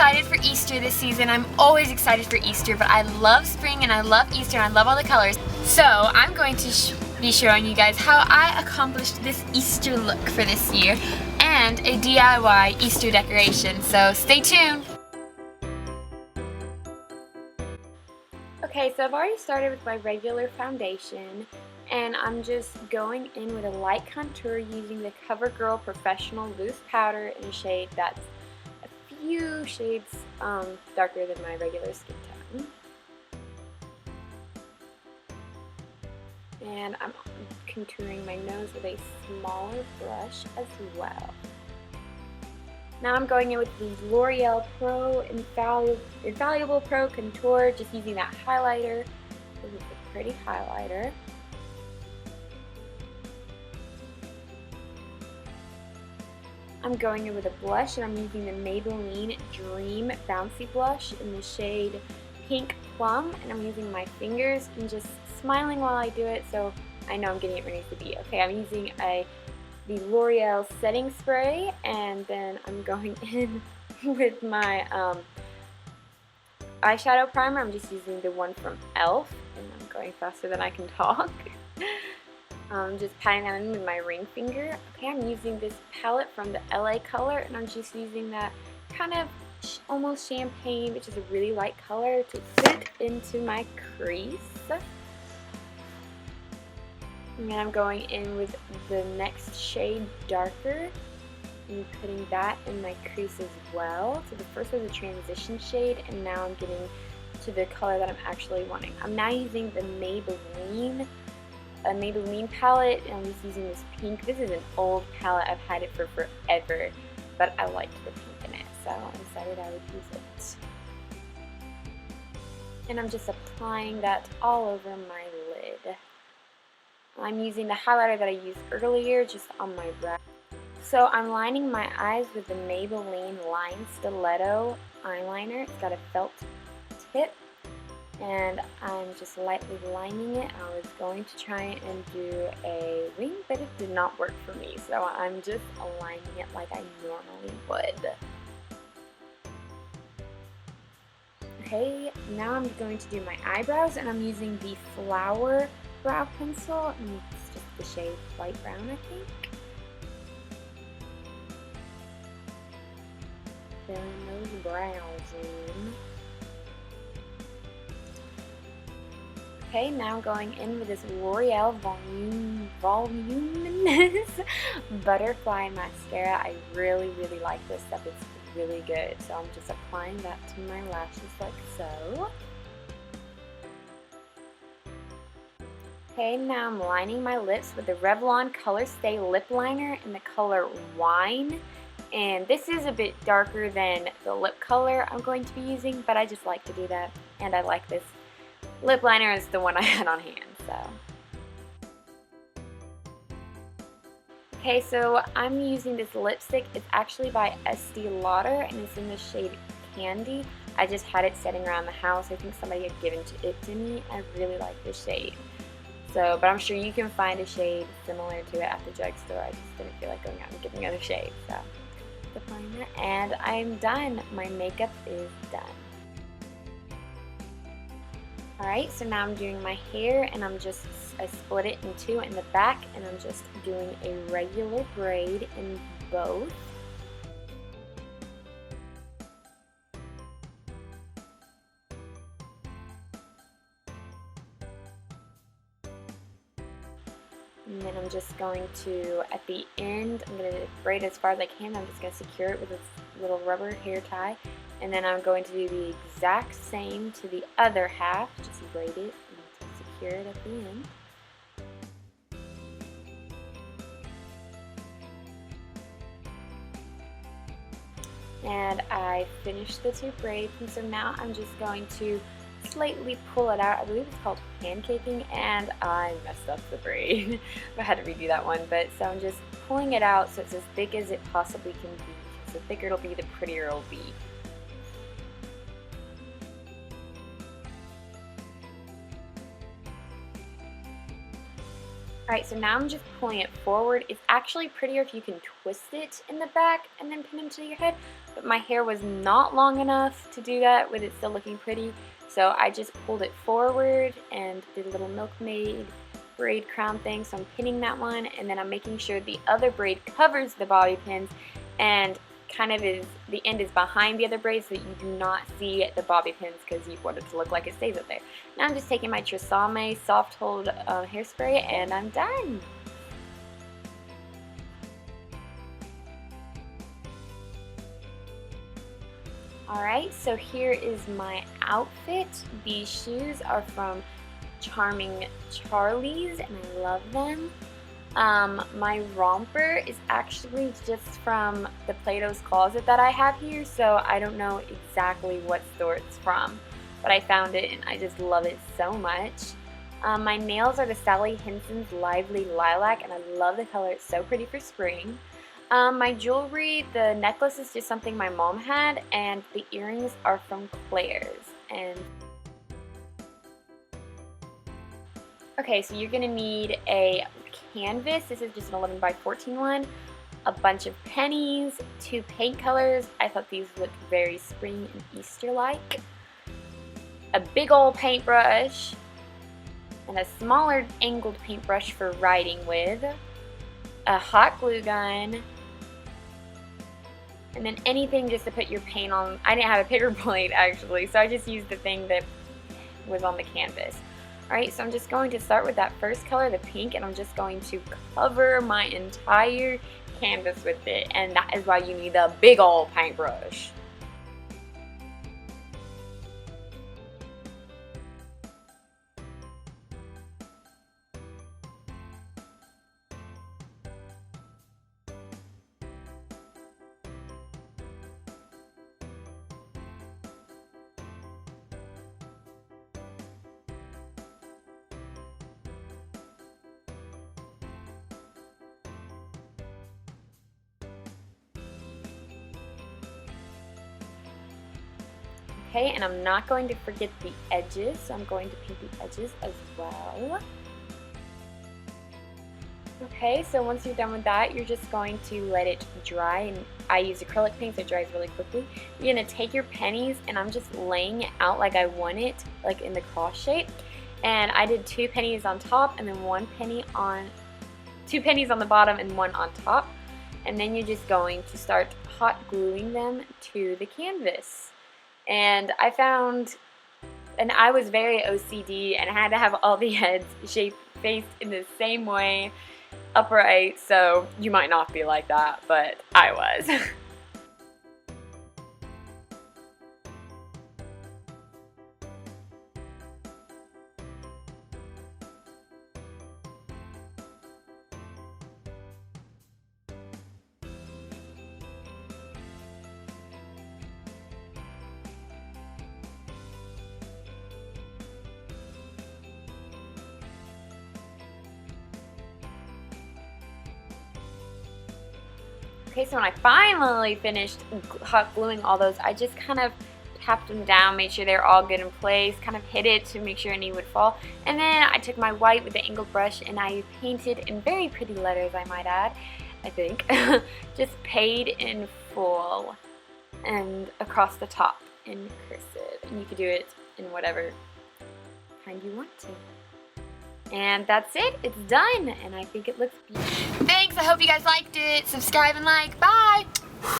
excited for Easter this season. I'm always excited for Easter, but I love spring and I love Easter and I love all the colors. So I'm going to be showing you guys how I accomplished this Easter look for this year and a DIY Easter decoration. So stay tuned. Okay, so I've already started with my regular foundation, and I'm just going in with a light contour using the CoverGirl Professional Loose Powder in a shade that's a few shades darker than my regular skin tone. And I'm contouring my nose with a smaller brush as well. Now I'm going in with the L'Oreal Pro Infallible Pro Contour, just using that highlighter. This is a pretty highlighter. I'm going in with a blush, and I'm using the Maybelline Dream Bouncy Blush in the shade Pink Plum, and I'm using my fingers and just smiling while I do it, so I know I'm getting it where it needs to be. Okay, I'm using the L'Oreal setting spray, and then I'm going in with my eyeshadow primer. I'm just using the one from e.l.f. and I'm going faster than I can talk. Just patting that in with my ring finger. Okay, I'm using this palette from the LA Color, and I'm just using that kind of almost champagne, which is a really light color, to fit into my crease. And then I'm going in with the next shade darker and putting that in my crease as well. So the first was a transition shade, and now I'm getting to the color that I'm actually wanting. I'm now using the Maybelline palette, and I'm just using this pink. This is an old palette. I've had it for forever, but I liked the pink in it, so I decided I would use it. And I'm just applying that all over my lid. I'm using the highlighter that I used earlier just on my brow. So I'm lining my eyes with the Maybelline Line Stiletto eyeliner. It's got a felt tip, and I'm just lightly lining it. I was going to try and do a wing, but it did not work for me, so I'm just aligning it like I normally would. Okay, now I'm going to do my eyebrows, and I'm using the Flower brow pencil, and it's just the shade light brown, I think. Filling those brows in. Okay, now I'm going in with this L'Oreal Voluminous Butterfly Mascara. I really like this stuff. It's really good. So I'm just applying that to my lashes like so. Okay, now I'm lining my lips with the Revlon Color Stay Lip Liner in the color Wine. And this is a bit darker than the lip color I'm going to be using, but I just like to do that. And I like this lip liner is the one I had on hand, so. Okay, so I'm using this lipstick. It's actually by Estee Lauder, and it's in the shade Candy. I just had it sitting around the house. I think somebody had given it to me. I really like this shade. So, but I'm sure you can find a shade similar to it at the drugstore. I just didn't feel like going out and getting other shades, so applying that, and I'm done. My makeup is done. Alright, so now I'm doing my hair, and I split it in two in the back, and I'm just doing a regular braid in both. And then I'm just going to, at the end, I'm going to braid as far as I can. I'm just going to secure it with this little rubber hair tie. And then I'm going to do the exact same to the other half. Just braid it and secure it at the end. And I finished the two braids, and so now I'm just going to slightly pull it out. I believe it's called pancaking, and I messed up the braid. I had to redo that one, but so I'm just pulling it out so it's as thick as it possibly can be. So the thicker it'll be, the prettier it'll be. Alright, so now I'm just pulling it forward. It's actually prettier if you can twist it in the back and then pin it to your head, but my hair was not long enough to do that with it still looking pretty, so I just pulled it forward and did a little milkmaid braid crown thing. So I'm pinning that one, and then I'm making sure the other braid covers the bobby pins and kind of the end is behind the other braid so that you do not see the bobby pins because you want it to look like it stays up there. Now I'm just taking my Tresemme soft hold hairspray and I'm done. Alright, so here is my outfit. These shoes are from Charming Charlie's and I love them. My romper is actually just from the Plato's Closet that I have here, so I don't know exactly what store it's from, but I found it and I just love it so much. My nails are the Sally Henson's Lively Lilac and I love the color, it's so pretty for spring. My jewelry, the necklace is just something my mom had, and the earrings are from Claire's. And okay, so you're going to need a canvas. This is just an 11 by 14 one, a bunch of pennies, 2 paint colors. I thought these looked very spring and Easter-like. A big old paintbrush, and a smaller angled paintbrush for writing with, a hot glue gun, and then anything just to put your paint on. I didn't have a paper plate actually, so I just used the thing that was on the canvas. Alright, so I'm just going to start with that first color, the pink, and I'm just going to cover my entire canvas with it, and that is why you need a big old paintbrush. Okay, and I'm not going to forget the edges, so I'm going to paint the edges as well. Okay, so once you're done with that, you're just going to let it dry, and I use acrylic paint so it dries really quickly. You're going to take your pennies, and I'm just laying it out like I want it, like in the cross shape. And I did 2 pennies on top, and then 2 pennies on the bottom and 1 on top. And then you're just going to start hot gluing them to the canvas. And I found, and I was very OCD and I had to have all the heads faced in the same way, upright, so you might not be like that, but I was. Okay, so when I finally finished hot gluing all those, I just kind of tapped them down, made sure they're all good in place, kind of hit it to make sure any would fall. And then I took my white with the angled brush and I painted in very pretty letters, I might add, I think, just paid in full and across the top in cursive. And you could do it in whatever kind you want to. And that's it, it's done, and I think it looks beautiful. Thanks, I hope you guys liked it. Subscribe and like, bye!